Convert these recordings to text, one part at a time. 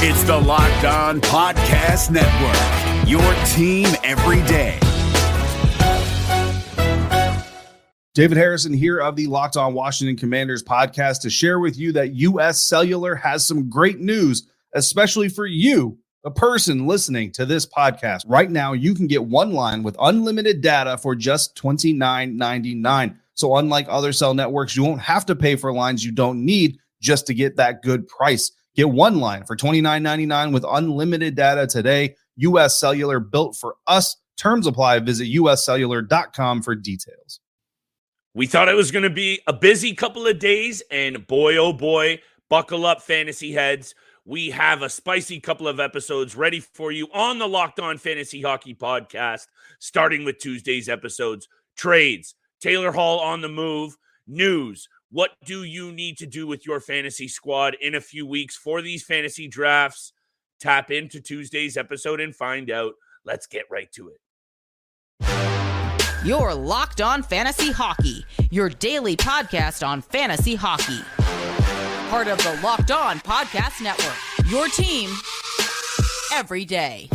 It's the Locked On Podcast Network, your team every day. David Harrison here of the Locked On Washington Commanders podcast to share with you that U.S. Cellular has some great news, especially for you, the person listening to this podcast. Right now, you can get one line with unlimited data for just $29.99. So unlike other cell networks, you won't have to pay for lines you don't need just to get that good price. Get one line for $29.99 with unlimited data today. U.S. Cellular, built for us. Terms apply. Visit uscellular.com for details. We thought it was going to be a busy couple of days, and boy, oh boy, buckle up, fantasy heads. We have a spicy couple of episodes ready for you on the Locked On Fantasy Hockey podcast, starting with Tuesday's episodes. Trades, Taylor Hall on the move, news. What do you need to do with your fantasy squad in a few weeks for these fantasy drafts? Tap into Tuesday's episode and find out. Let's get right to it. You're Locked On Fantasy Hockey, your daily podcast on fantasy hockey. Part of the Locked On Podcast Network, your team every day.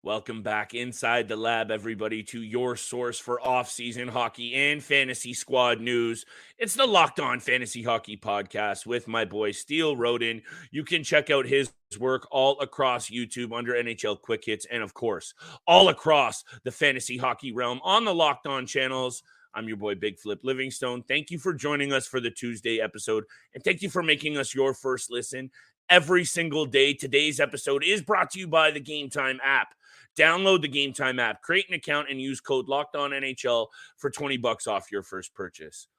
Welcome back inside the lab, everybody, to your source for off-season hockey and fantasy squad news. It's the Locked On Fantasy Hockey podcast with my boy Steele Roden. You can check out his work all across YouTube under NHL Quick Hits and, of course, all across the fantasy hockey realm on the Locked On channels. I'm your boy Big Flip Livingstone. Thank you for joining us for the Tuesday episode, and thank you for making us your first listen every single day. Today's episode is brought to you by the Game Time app. Download the Game Time app, create an account, and use code LOCKEDONNHL for $20 off your first purchase.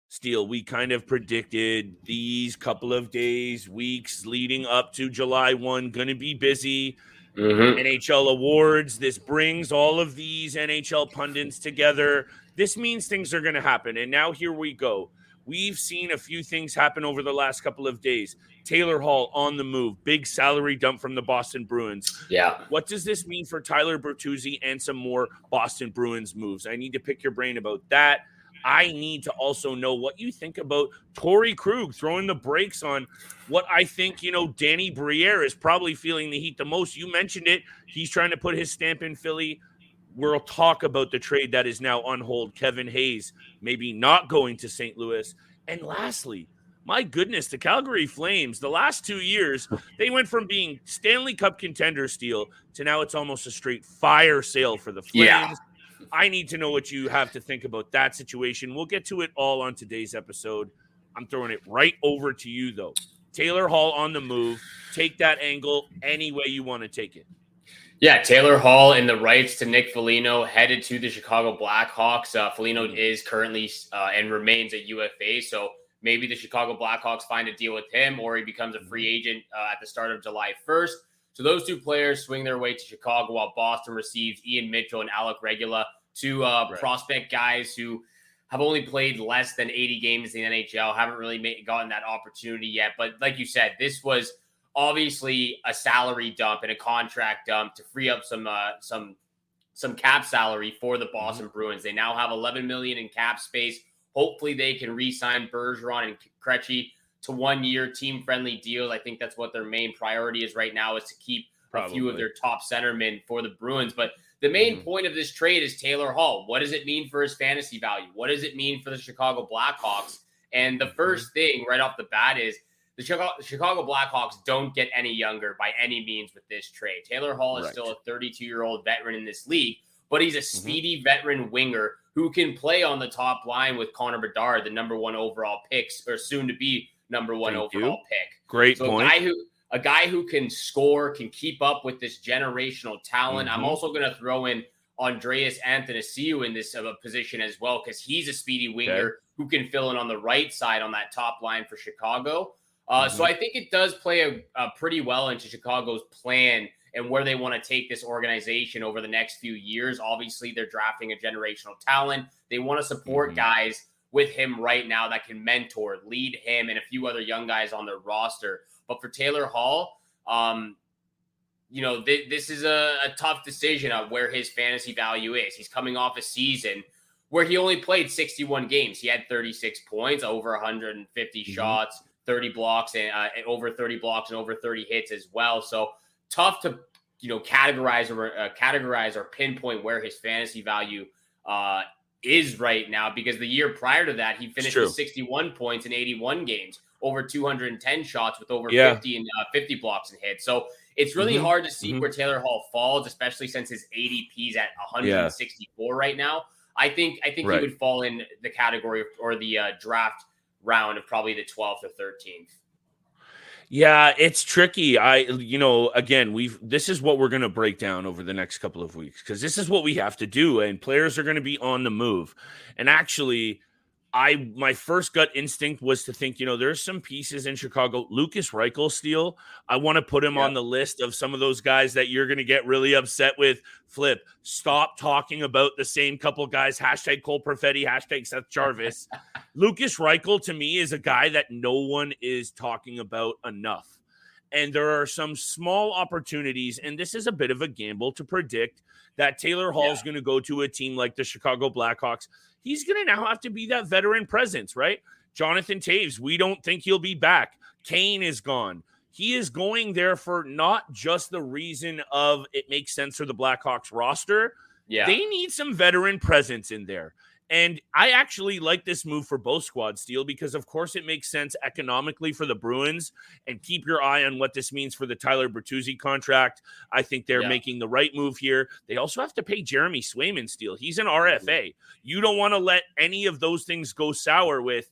Steele, we kind of predicted these couple of days, weeks leading up to July 1, going to be busy. NHL awards. This brings all of these NHL pundits together. This means things are going to happen. And now here we go. We've seen a few things happen over the last couple of days. Taylor Hall on the move. Big salary dump from the Boston Bruins. Yeah. What does this mean for Tyler Bertuzzi and some more Boston Bruins moves? I need to pick your brain about that. I need to also know what you think about Torey Krug throwing the brakes on what I think, Danny Briere is probably feeling the heat the most. You mentioned it. He's trying to put his stamp in Philly. We'll talk about the trade that is now on hold. Kevin Hayes maybe not going to St. Louis. And lastly, my goodness, the Calgary Flames, the last 2 years, they went from being Stanley Cup contender Steele to now it's almost a straight fire sale for the Flames. Yeah. I need to know what you have to think about that situation. We'll get to it all on today's episode. I'm throwing it right over to you, though. Taylor Hall on the move. Take that angle any way you want to take it. Yeah, Taylor Hall and the rights to Nick Foligno headed to the Chicago Blackhawks. Foligno is currently and remains at UFA, so maybe the Chicago Blackhawks find a deal with him or he becomes a free agent at the start of July 1st. So those two players swing their way to Chicago while Boston receives Ian Mitchell and Alec Regula, two prospect guys who have only played less than 80 games in the NHL, haven't really gotten that opportunity yet. But like you said, this was obviously a salary dump and a contract dump to free up some cap salary for the Boston Bruins. They now have $11 million in cap space. Hopefully they can re-sign Bergeron and Krejci to 1 year team-friendly deals. I think that's what their main priority is right now, is to keep a few of their top centermen for the Bruins. But the main point of this trade is Taylor Hall. What does it mean for his fantasy value? What does it mean for the Chicago Blackhawks? And the first thing right off the bat is the Chicago Blackhawks don't get any younger by any means with this trade. Taylor Hall is still a 32-year-old veteran in this league, but he's a speedy veteran winger who can play on the top line with Connor Bedard, the number one overall pick, or soon to be number one overall pick. Great point. A guy who can score, can keep up with this generational talent. I'm also going to throw in Andreas Athanasiou in this position as well, because he's a speedy winger who can fill in on the right side on that top line for Chicago. So I think it does play a pretty well into Chicago's plan and where they want to take this organization over the next few years. Obviously, they're drafting a generational talent. They want to support guys with him right now that can mentor, lead him, and a few other young guys on their roster. But for Taylor Hall, this is a tough decision of where his fantasy value is. He's coming off a season where he only played 61 games. He had 36 points, over 150 shots, 30 blocks, and over 30 blocks and over 30 hits as well. So tough to categorize or pinpoint where his fantasy value is right now, because the year prior to that, he finished with 61 points in 81 games, over 210 shots with over 50 blocks and hits. So it's really hard to see where Taylor Hall falls, especially since his ADP is at 164 right now. I think he would fall in the category or the draft round of probably the 12th or 13th. Yeah, it's tricky. This is what we're going to break down over the next couple of weeks, because this is what we have to do, and players are going to be on the move. And actually, my first gut instinct was to think, there's some pieces in Chicago. Lucas Reichel steal. I want to put him on the list of some of those guys that you're going to get really upset with. Flip, stop talking about the same couple guys. # Cole Perfetti, # Seth Jarvis. Lucas Reichel, to me, is a guy that no one is talking about enough. And there are some small opportunities, and this is a bit of a gamble to predict that Taylor Hall is going to go to a team like the Chicago Blackhawks. He's going to now have to be that veteran presence, right? Jonathan Taves, we don't think he'll be back. Kane is gone. He is going there for not just the reason of it makes sense for the Blackhawks roster. Yeah. They need some veteran presence in there. And I actually like this move for both squads, Steele, because of course it makes sense economically for the Bruins, and keep your eye on what this means for the Tyler Bertuzzi contract. I think they're making the right move here. They also have to pay Jeremy Swayman, Steele. He's an RFA. You don't want to let any of those things go sour with.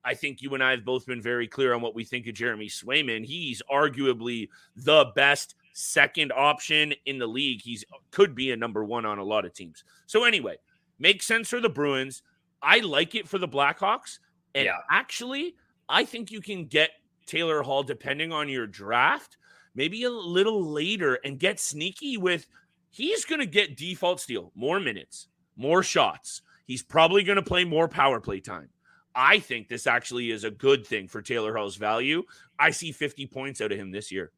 I think you and I have both been very clear on what we think of Jeremy Swayman. He's arguably the best second option in the league. He's could be a number one on a lot of teams. So anyway, makes sense for the Bruins. I like it for the Blackhawks. And actually, I think you can get Taylor Hall, depending on your draft, maybe a little later, and get sneaky with, he's going to get default steal, more minutes, more shots. He's probably going to play more power play time. I think this actually is a good thing for Taylor Hall's value. I see 50 points out of him this year.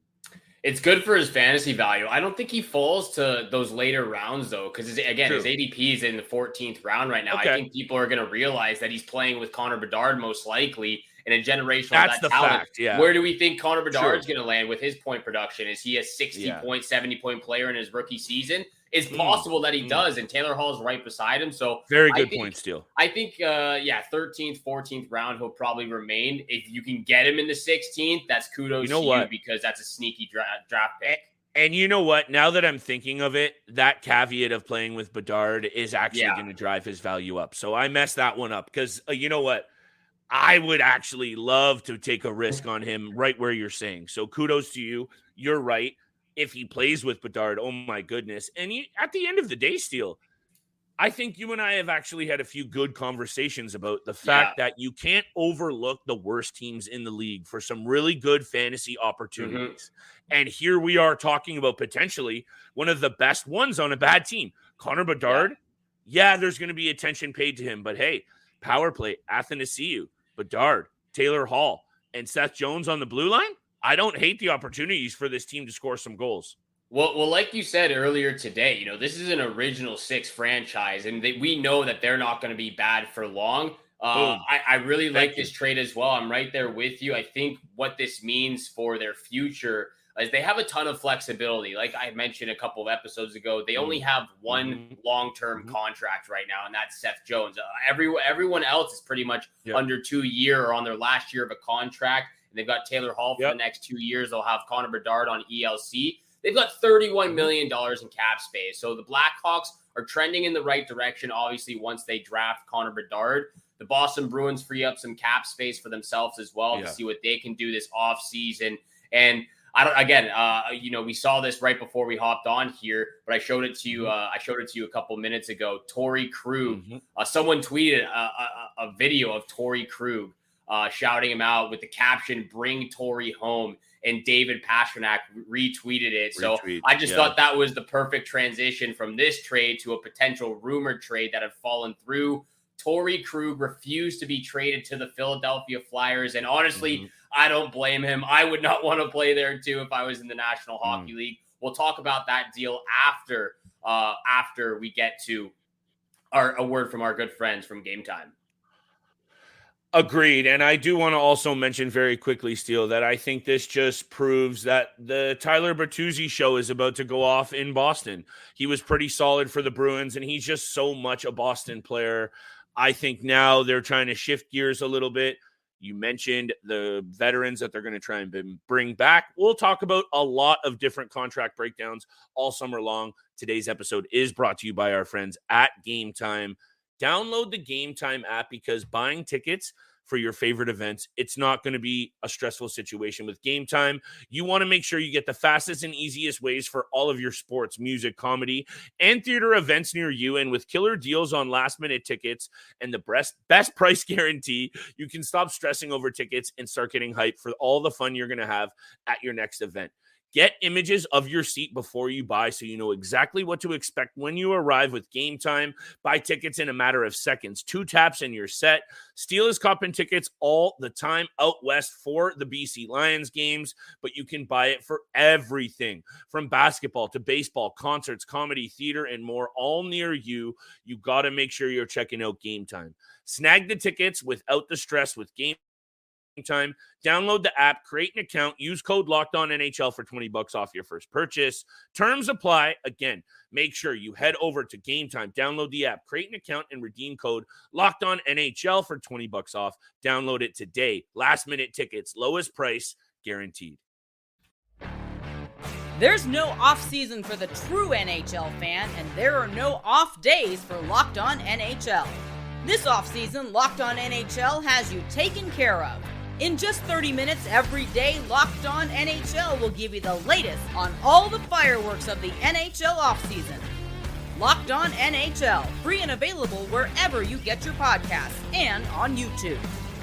It's good for his fantasy value. I don't think he falls to those later rounds, though, because, his ADP is in the 14th round right now. Okay. I think people are going to realize that he's playing with Connor Bedard most likely in a generational That's the talent. Fact, yeah. Where do we think Connor Bedard is going to land with his point production? Is he a 60-point, 70-point player in his rookie season? It's possible that he does, and Taylor Hall's right beside him. So very good point, Steele. I think, 13th, 14th round, he'll probably remain. If you can get him in the 16th, that's kudos to you, because that's a sneaky draft pick. And you know what? Now that I'm thinking of it, that caveat of playing with Bedard is actually going to drive his value up. So I messed that one up, because you know what? I would actually love to take a risk on him right where you're saying. So kudos to you. You're right. If he plays with Bedard, oh my goodness. And at the end of the day, Steele, I think you and I have actually had a few good conversations about the fact that you can't overlook the worst teams in the league for some really good fantasy opportunities. And here we are talking about potentially one of the best ones on a bad team. Connor Bedard, there's going to be attention paid to him. But hey, power play, Athanasiou, Bedard, Taylor Hall, and Seth Jones on the blue line. I don't hate the opportunities for this team to score some goals. Well, like you said earlier today, this is an original six franchise, and we know that they're not going to be bad for long. I really like this trade as well. I'm right there with you. I think what this means for their future is they have a ton of flexibility. Like I mentioned a couple of episodes ago, they only have one long-term contract right now, and that's Seth Jones. Everyone else is pretty much under 2 years or on their last year of a contract. They've got Taylor Hall for the next 2 years. They'll have Connor Bedard on ELC. They've got $31 million in cap space. So the Blackhawks are trending in the right direction, obviously, once they draft Connor Bedard. The Boston Bruins free up some cap space for themselves as well to see what they can do this offseason. And we saw this right before we hopped on here, but I showed it to you. I showed it to you a couple minutes ago. Torey Krug. Someone tweeted a video of Torey Krug. Shouting him out with the caption, "Bring Torey home," and David Pastrnak retweeted it. So I just thought that was the perfect transition from this trade to a potential rumored trade that had fallen through. Torey Krug refused to be traded to the Philadelphia Flyers, and honestly, I don't blame him. I would not want to play there too if I was in the National Hockey League. We'll talk about that deal after we get to a word from our good friends from Game Time. Agreed. And I do want to also mention very quickly, Steele, that I think this just proves that the Tyler Bertuzzi show is about to go off in Boston. He was pretty solid for the Bruins, and he's just so much a Boston player. I think now they're trying to shift gears a little bit. You mentioned the veterans that they're going to try and bring back. We'll talk about a lot of different contract breakdowns all summer long. Today's episode is brought to you by our friends at Game Time. Download the Game Time app because buying tickets for your favorite events, it's not going to be a stressful situation with Game Time. You want to make sure you get the fastest and easiest ways for all of your sports, music, comedy, and theater events near you. And with killer deals on last-minute tickets and the best price guarantee, you can stop stressing over tickets and start getting hyped for all the fun you're going to have at your next event. Get images of your seat before you buy so you know exactly what to expect when you arrive with Game Time. Buy tickets in a matter of seconds. 2 taps and you're set. Steele is copping tickets all the time out west for the BC Lions games, but you can buy it for everything from basketball to baseball, concerts, comedy, theater, and more, all near you. You got to make sure you're checking out Game Time. Snag the tickets without the stress with Game Time. Download the app, create an account, use code LOCKEDONNHL for $20 off your first purchase. Terms apply. Again, make sure you head over to Game Time, download the app, create an account, and redeem code LOCKEDONNHL for $20 off. Download it today. Last minute tickets, lowest price guaranteed. There's no off season for the true NHL fan, and there are no off days for Locked On NHL. This offseason, Locked On NHL has you taken care of. In just 30 minutes every day, Locked On NHL will give you the latest on all the fireworks of the NHL offseason. Locked On NHL, free and available wherever you get your podcasts and on YouTube.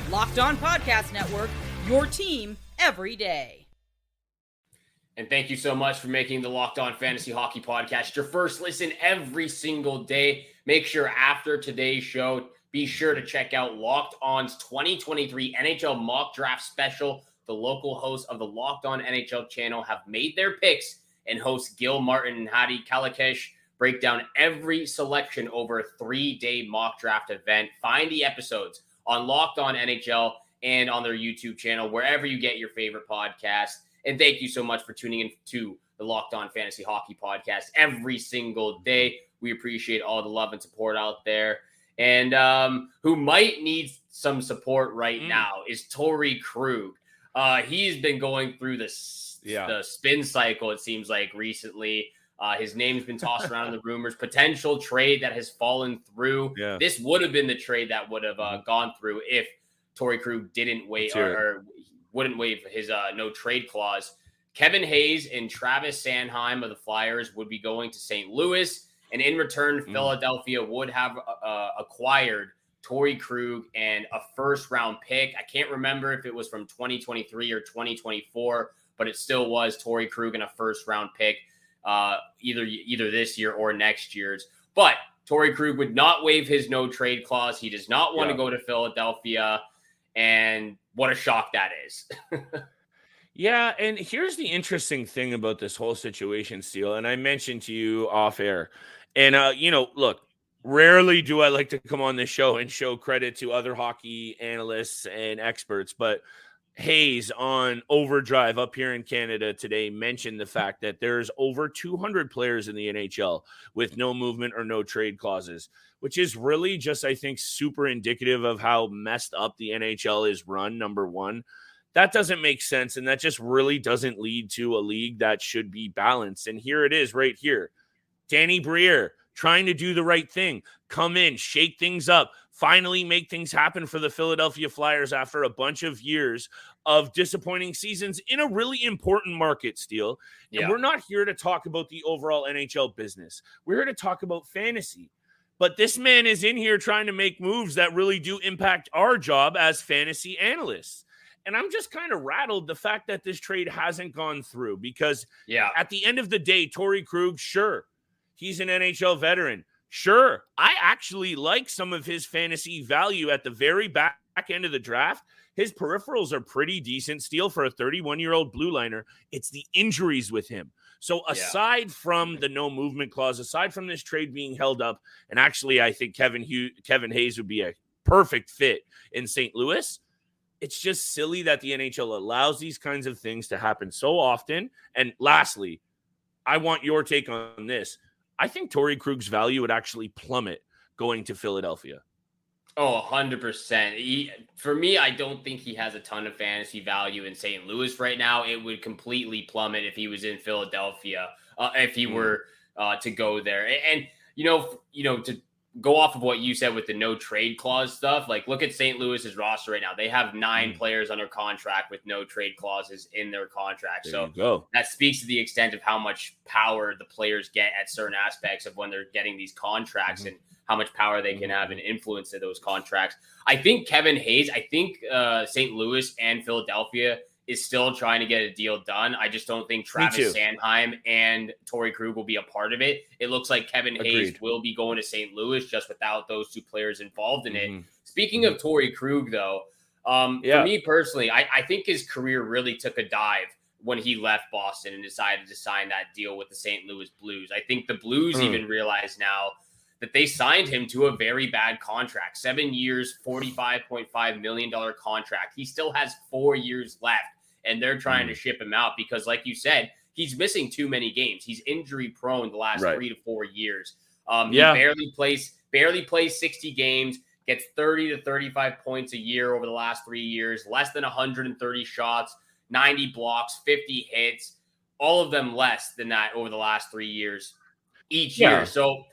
Locked On Podcast Network, your team every day. And thank you so much for making the Locked On Fantasy Hockey Podcast your first listen every single day. Make sure after today's show, be sure to check out Locked On's 2023 NHL Mock Draft Special. The local hosts of the Locked On NHL channel have made their picks, and hosts Gil Martin and Hadi Kalakash break down every selection over a 3-day mock draft event. Find the episodes on Locked On NHL and on their YouTube channel, wherever you get your favorite podcast. And thank you so much for tuning in to the Locked On Fantasy Hockey Podcast every single day. We appreciate all the love and support out there. And who might need some support right now is Torey Krug. He's been going through the spin cycle, it seems like, recently. His name's been tossed around in the rumors. Potential trade that has fallen through. Yeah. This would have been the trade that would have gone through if Torey Krug didn't wait or wouldn't waive his no trade clause. Kevin Hayes and Travis Sanheim of the Flyers would be going to St. Louis. And in return, Philadelphia would have acquired Torey Krug and a first-round pick. I can't remember if it was from 2023 or 2024, but it still was Torey Krug and a first-round pick, either this year or next year's. But Torey Krug would not waive his no-trade clause. He does not want to go to Philadelphia, and what a shock that is. Yeah, and here's the interesting thing about this whole situation, Steele, and I mentioned to you off air. And, look, rarely do I like to come on this show and show credit to other hockey analysts and experts, but Hayes on Overdrive up here in Canada today mentioned the fact that there's over 200 players in the NHL with no movement or no trade clauses, which is really just, I think, super indicative of how messed up the NHL is run, number one. That doesn't make sense, and that just really doesn't lead to a league that should be balanced. And here it is right here. Danny Briere trying to do the right thing, come in, shake things up, finally make things happen for the Philadelphia Flyers after a bunch of years of disappointing seasons in a really important market, Steele. And we're not here to talk about the overall NHL business. We're here to talk about fantasy. But this man is in here trying to make moves that really do impact our job as fantasy analysts. And I'm just kind of rattled the fact that this trade hasn't gone through because at the end of the day, Torey Krug, sure, he's an NHL veteran. Sure, I actually like some of his fantasy value at the very back end of the draft, his peripherals are pretty decent. Steele, for a 31-year-old blue liner, it's the injuries with him. So aside from the no movement clause, aside from this trade being held up, and actually I think Kevin Hayes would be a perfect fit in St. Louis, it's just silly that the NHL allows these kinds of things to happen so often. And lastly, I want your take on this. I think Torey Krug's value would actually plummet going to Philadelphia. Oh, 100%. For me, I don't think he has a ton of fantasy value in St. Louis right now. It would completely plummet if he was in Philadelphia, if he were to go there. And, to go off of what you said with the no trade clause stuff, like look at St. Louis's roster right now. They have 9 players under contract with no trade clauses in their contract. So that speaks to the extent of how much power the players get at certain aspects of when they're getting these contracts and how much power they can have and influence to those contracts. I think Kevin Hayes, St. Louis and Philadelphia is still trying to get a deal done. I just don't think Travis Sanheim and Torey Krug will be a part of it. It looks like Kevin Hayes will be going to St. Louis just without those 2 players involved in it. Speaking of Torey Krug, though, for me personally, I think his career really took a dive when he left Boston and decided to sign that deal with the St. Louis Blues. I think the Blues even realize now that they signed him to a very bad contract, 7 years, $45.5 million contract. He still has 4 years left, and they're trying to ship him out because, like you said, he's missing too many games. He's injury prone the last 3 to 4 years. He barely plays 60 games, gets 30 to 35 points a year over the last 3 years, less than 130 shots, 90 blocks, 50 hits, all of them less than that over the last 3 years each year. So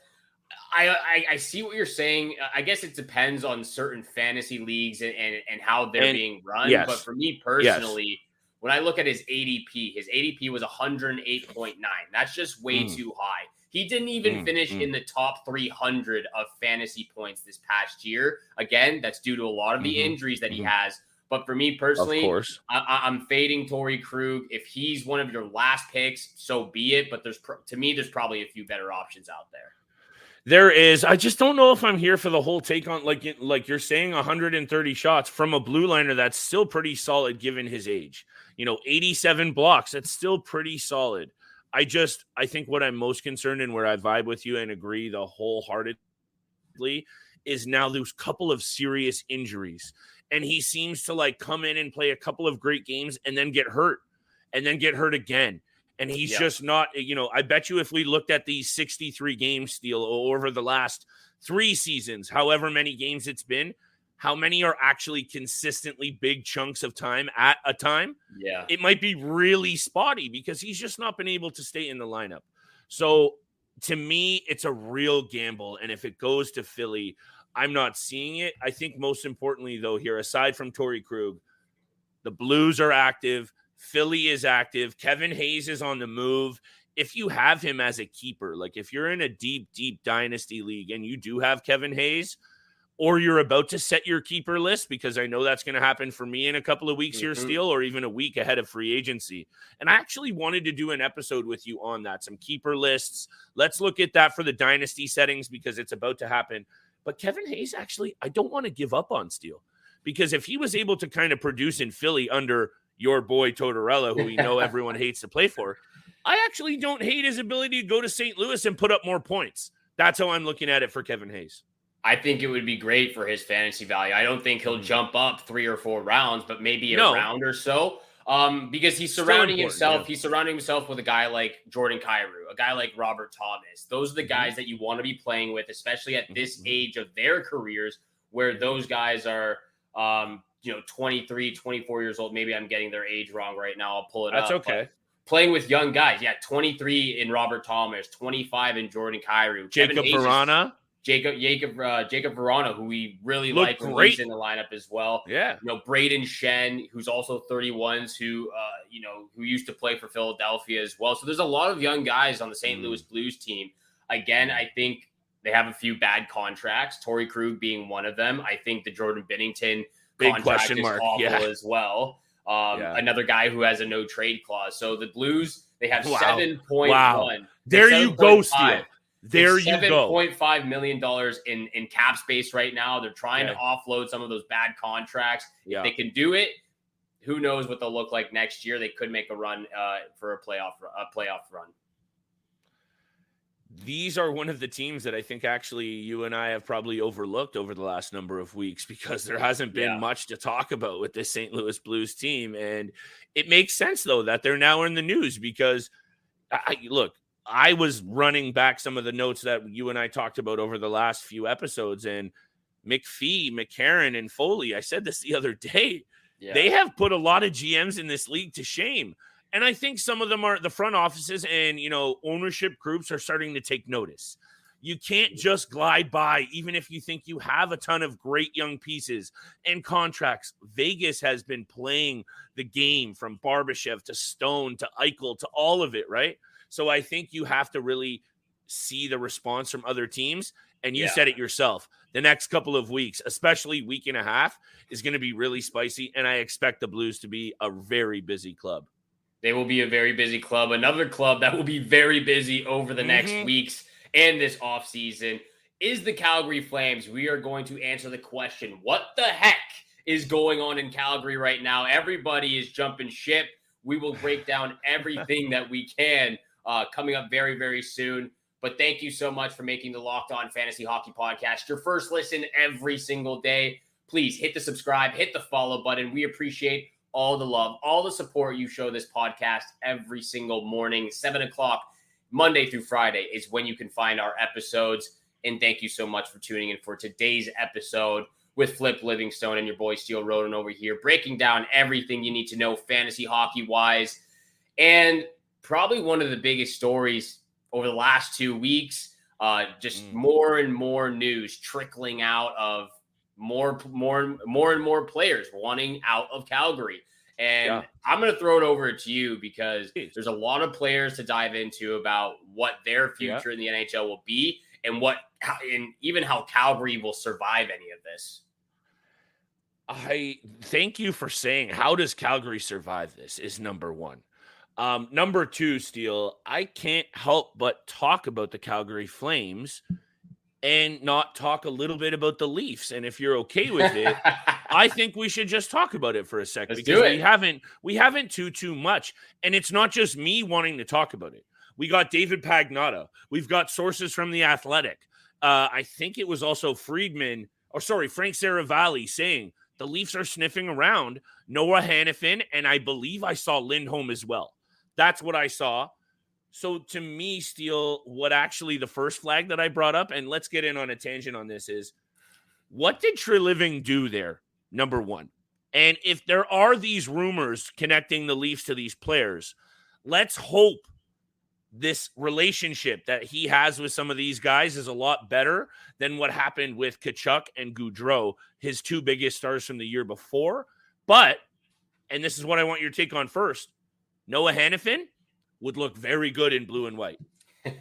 I see what you're saying. I guess it depends on certain fantasy leagues and how they're being run. But for me personally, when I look at his ADP was 108.9. That's just way too high. He didn't even finish in the top 300 of fantasy points this past year. Again, that's due to a lot of the injuries that he has. But for me personally, of course, I'm fading Torey Krug. If he's one of your last picks, so be it. But there's probably a few better options out there. There is. I just don't know if I'm here for the whole take on, like you're saying, 130 shots from a blue liner. That's still pretty solid given his age. 87 blocks. That's still pretty solid. I think what I'm most concerned and where I vibe with you and agree the wholeheartedly is now those couple of serious injuries. And he seems to come in and play a couple of great games and then get hurt again. And he's just not, I bet you if we looked at these 63 games Steele over the last 3 seasons, however many games it's been, how many are actually consistently big chunks of time at a time? Yeah. It might be really spotty because he's just not been able to stay in the lineup. So to me, it's a real gamble. And if it goes to Philly, I'm not seeing it. I think most importantly, though, here, aside from Torey Krug, the Blues are active. Philly is active. Kevin Hayes is on the move. If you have him as a keeper, like if you're in a deep, deep dynasty league and you do have Kevin Hayes, or you're about to set your keeper list, because I know that's going to happen for me in a couple of weeks here, Steele, or even a week ahead of free agency. And I actually wanted to do an episode with you on that, some keeper lists. Let's look at that for the dynasty settings because it's about to happen. But Kevin Hayes, actually, I don't want to give up on Steele, because if he was able to kind of produce in Philly under your boy Tortorella, who we know everyone hates to play for, I actually don't hate his ability to go to St. Louis and put up more points. That's how I'm looking at it for Kevin Hayes. I think it would be great for his fantasy value. I don't think he'll jump up 3 or 4 rounds, but maybe a round or so. Because he's surrounding himself. Yeah. He's surrounding himself with a guy like Jordan Kyrou, a guy like Robert Thomas. Those are the guys that you want to be playing with, especially at this age of their careers, where those guys are, 23, 24 years old. Maybe I'm getting their age wrong right now. I'll pull it up. That's okay. But playing with young guys. Yeah. 23 in Robert Thomas, 25 in Jordan Kyrou. Jacob Verana. Jacob Verana, who we really like when he's in the lineup as well. Yeah. Braden Shen, who's also 31s, who used to play for Philadelphia as well. So there's a lot of young guys on the St. Louis Blues team. Again, I think they have a few bad contracts, Torey Krug being one of them. I think the Jordan Binnington big contract question mark. Is awful as well. Another guy who has a no trade clause. So the Blues, they have 7.1. Wow. There you go, Steele. There it's you go. $7.5 million in cap space right now. They're trying to offload some of those bad contracts. If they can do it, who knows what they'll look like next year. They could make a run for a playoff run. These are one of the teams that I think actually you and I have probably overlooked over the last number of weeks because there hasn't been much to talk about with this St. Louis Blues team. And it makes sense, though, that they're now in the news because, I was running back some of the notes that you and I talked about over the last few episodes, and McPhee, McCarron, and Foley, I said this the other day, they have put a lot of GMs in this league to shame. And I think some of them are the front offices and, ownership groups are starting to take notice. You can't just glide by, even if you think you have a ton of great young pieces and contracts. Vegas has been playing the game from Barbashev to Stone to Eichel to all of it, right? So I think you have to really see the response from other teams. And you said it yourself. The next couple of weeks, especially week and a half, is going to be really spicy. And I expect the Blues to be a very busy club. They will be a very busy club. Another club that will be very busy over the next weeks and this offseason is the Calgary Flames. We are going to answer the question, what the heck is going on in Calgary right now? Everybody is jumping ship. We will break down everything that we can coming up very, very soon. But thank you so much for making the Locked On Fantasy Hockey Podcast your first listen every single day. Please hit the subscribe, hit the follow button. We appreciate all the love, all the support you show this podcast every single morning. 7 o'clock, Monday through Friday is when you can find our episodes. And thank you so much for tuning in for today's episode with Flip Livingstone and your boy Steel Roden over here, breaking down everything you need to know fantasy hockey-wise. And probably one of the biggest stories over the last 2 weeks, just more and more news trickling out of more and more players wanting out of Calgary. And I'm going to throw it over to you because there's a lot of players to dive into about what their future in the NHL will be and even how Calgary will survive any of this. I thank you for saying, how does Calgary survive this is number one. Number two, Steele, I can't help but talk about the Calgary Flames and not talk a little bit about the Leafs. And if you're okay with it, I think we should just talk about it for a second because we haven't too much. And it's not just me wanting to talk about it. We got David Pagnotta. We've got sources from The Athletic. I think it was also Frank Saravalli saying the Leafs are sniffing around Noah Hanafin, and I believe I saw Lindholm as well. That's what I saw. So to me, Steele, what actually the first flag that I brought up, and let's get in on a tangent on this, is what did Treliving do there, number one? And if there are these rumors connecting the Leafs to these players, let's hope this relationship that he has with some of these guys is a lot better than what happened with Tkachuk and Gaudreau, his two biggest stars from the year before. But, and this is what I want your take on first, Noah Hanifin would look very good in blue and white. I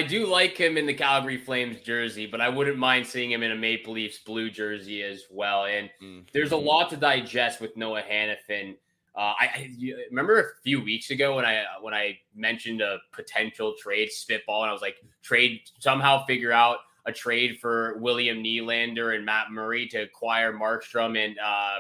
do like him in the Calgary Flames jersey, but I wouldn't mind seeing him in a Maple Leafs blue jersey as well. And there's a lot to digest with Noah Hanifin. I remember a few weeks ago when I mentioned a potential trade spitball, and I was like, somehow figure out a trade for William Nylander and Matt Murray to acquire Markstrom and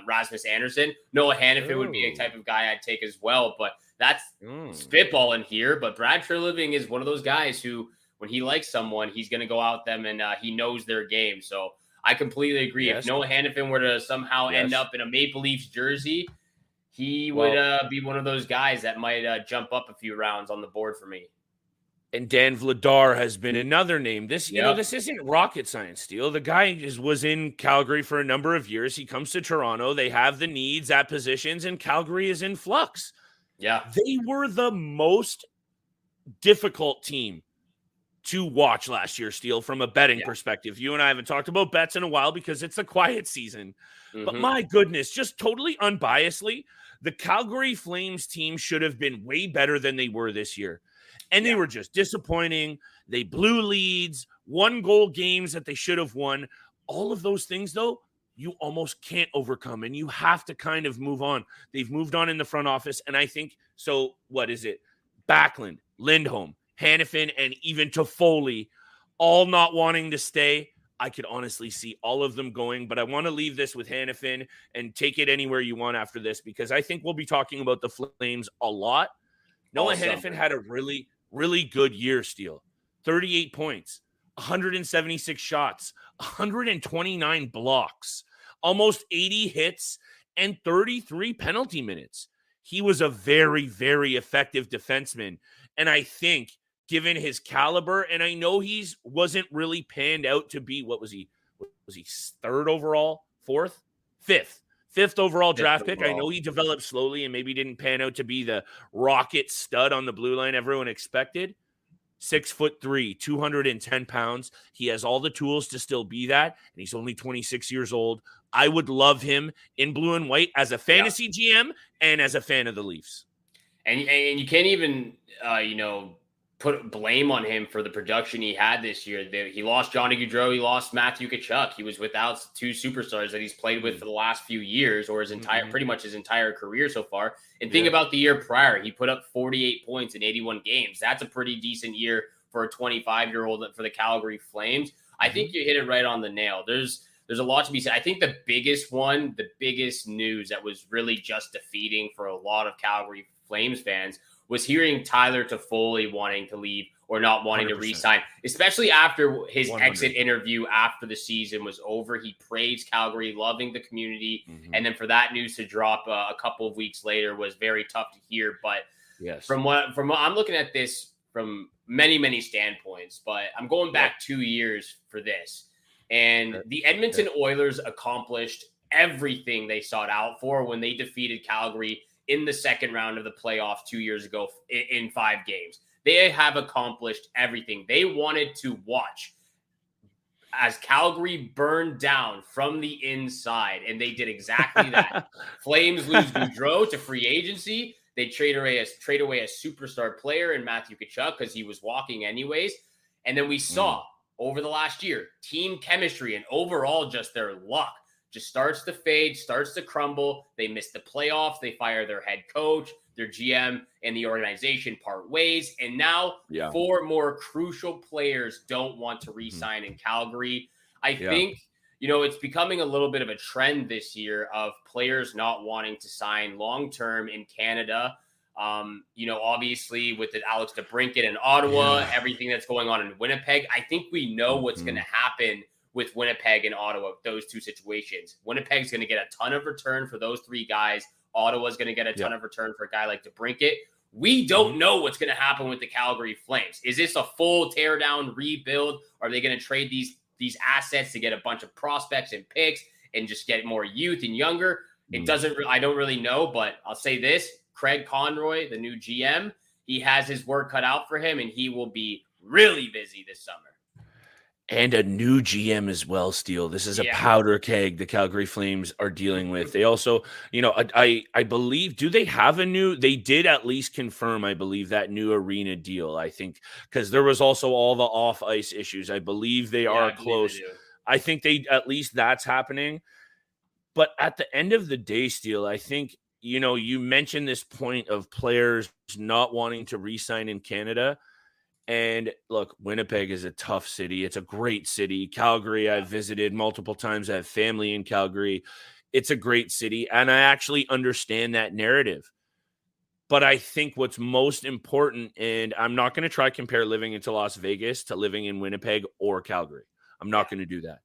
Rasmus Anderson. Noah Hanifin would be a type of guy I'd take as well, but that's spitballing here. But Brad Treliving is one of those guys who, when he likes someone, he's going to go out them and he knows their game. So I completely agree. Yes. If Noah Hanifin were to somehow end up in a Maple Leafs jersey, he would be one of those guys that might jump up a few rounds on the board for me. And Dan Vladar has been another name. This isn't rocket science, Steele. The guy was in Calgary for a number of years. He comes to Toronto. They have the needs at positions, and Calgary is in flux. Yeah. They were the most difficult team to watch last year, Steele, from a betting perspective. You and I haven't talked about bets in a while because it's a quiet season. But my goodness, just totally unbiasedly, the Calgary Flames team should have been way better than they were this year. And they were just disappointing. They blew leads, 1-goal games that they should have won. All of those things, though, you almost can't overcome, and you have to kind of move on. They've moved on in the front office, and I think, so what is it? Backlund, Lindholm, Hanifin, and even Toffoli all not wanting to stay. I could honestly see all of them going, but I want to leave this with Hanifin and take it anywhere you want after this, because I think we'll be talking about the Flames a lot. Noah Hanafin had a really, really good year, Steele. 38 points, 176 shots, 129 blocks, almost 80 hits, and 33 penalty minutes. He was a very, very effective defenseman. And I think, given his caliber, and I know he's wasn't really panned out to be, what was he? Was he third overall, fourth, fifth overall draft pick? I know he developed slowly and maybe didn't pan out to be the rocket stud on the blue line everyone expected. 6'3", 210 pounds. He has all the tools to still be that, and he's only 26 years old. I would love him in blue and white as a fantasy GM and as a fan of the Leafs. And you can't even, put blame on him for the production he had this year. He lost Johnny Gaudreau. He lost Matthew Tkachuk. He was without two superstars that he's played with for the last few years, or pretty much his entire career so far. And think about the year prior. He put up 48 points in 81 games. That's a pretty decent year for a 25-year-old for the Calgary Flames. I think you hit it right on the nail. There's a lot to be said. I think the biggest news that was really just defeating for a lot of Calgary Flames fans was hearing Tyler Toffoli wanting to leave or not wanting 100%. To re-sign, especially after his 100. Exit interview after the season was over. He praised Calgary, loving the community. And then for that news to drop a couple of weeks later was very tough to hear. But from what I'm looking at this from many, many standpoints, but I'm going back 2 years for this. And the Edmonton Oilers accomplished everything they sought out for when they defeated Calgary in the second round of the playoffs 2 years ago in 5 games. They have accomplished everything. They wanted to watch as Calgary burned down from the inside, and they did exactly that. Flames lose Gaudreau to free agency. They trade away a superstar player in Matthew Tkachuk because he was walking anyways. And then we saw over the last year, team chemistry and overall just their luck just starts to fade, starts to crumble. They miss the playoffs. They fire their head coach, their GM, and the organization part ways. And now 4 more crucial players don't want to re-sign in Calgary. I think, it's becoming a little bit of a trend this year of players not wanting to sign long-term in Canada. Obviously with the Alex DeBrincat in Ottawa, everything that's going on in Winnipeg, I think we know what's going to happen with Winnipeg and Ottawa, those two situations. Winnipeg's going to get a ton of return for those 3 guys. Ottawa's going to get a ton of return for a guy like DeBrincat. We don't know what's going to happen with the Calgary Flames. Is this a full teardown rebuild? Are they going to trade these assets to get a bunch of prospects and picks and just get more youth and younger? I don't really know, but I'll say this. Craig Conroy, the new GM, he has his work cut out for him, and he will be really busy this summer. And a new GM as well, Steele. This is a powder keg the Calgary Flames are dealing with. They also, I believe, do they have they did at least confirm, I believe, that new arena deal, I think, because there was also all the off-ice issues. I believe they are close. I think at least that's happening. But at the end of the day, Steele, I think, you mentioned this point of players not wanting to re-sign in Canada. And look, Winnipeg is a tough city. It's a great city. Calgary, I've visited multiple times. I have family in Calgary. It's a great city. And I actually understand that narrative. But I think what's most important, and I'm not going to try to compare living into Las Vegas to living in Winnipeg or Calgary. I'm not going to do that.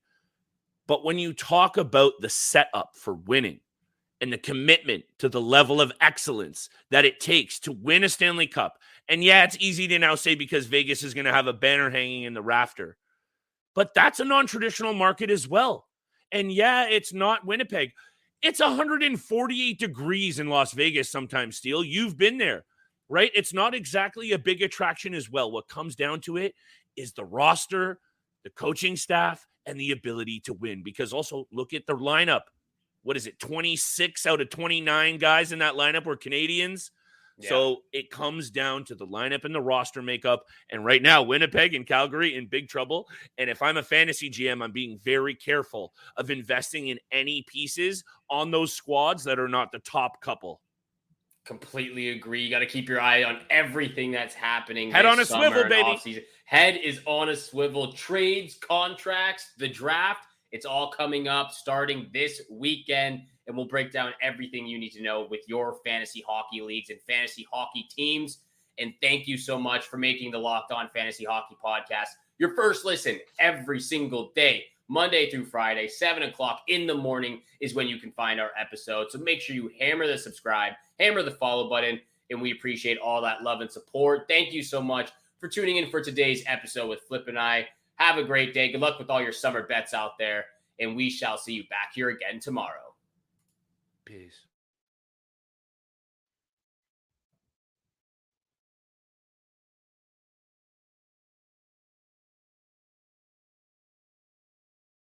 But when you talk about the setup for winning and the commitment to the level of excellence that it takes to win a Stanley Cup, and it's easy to now say because Vegas is going to have a banner hanging in the rafter, but that's a non-traditional market as well. And it's not Winnipeg. It's 148 degrees in Las Vegas sometimes, Steele. You've been there, right? It's not exactly a big attraction as well. What comes down to it is the roster, the coaching staff, and the ability to win. Because also look at the lineup. What is it? 26 out of 29 guys in that lineup were Canadians. So it comes down to the lineup and the roster makeup. And right now, Winnipeg and Calgary in big trouble. And if I'm a fantasy GM, I'm being very careful of investing in any pieces on those squads that are not the top couple. Completely agree. You got to keep your eye on everything that's happening. Head this on a summer swivel, and baby. off-season. Head is on a swivel. Trades, contracts, the draft. It's all coming up starting this weekend. And we'll break down everything you need to know with your fantasy hockey leagues and fantasy hockey teams. And thank you so much for making the Locked On Fantasy Hockey Podcast your first listen every single day. Monday through Friday, 7 o'clock in the morning is when you can find our episode. So make sure you hammer the subscribe, hammer the follow button, and we appreciate all that love and support. Thank you so much for tuning in for today's episode with Flip and I. Have a great day. Good luck with all your summer bets out there, and we shall see you back here again tomorrow. Peace.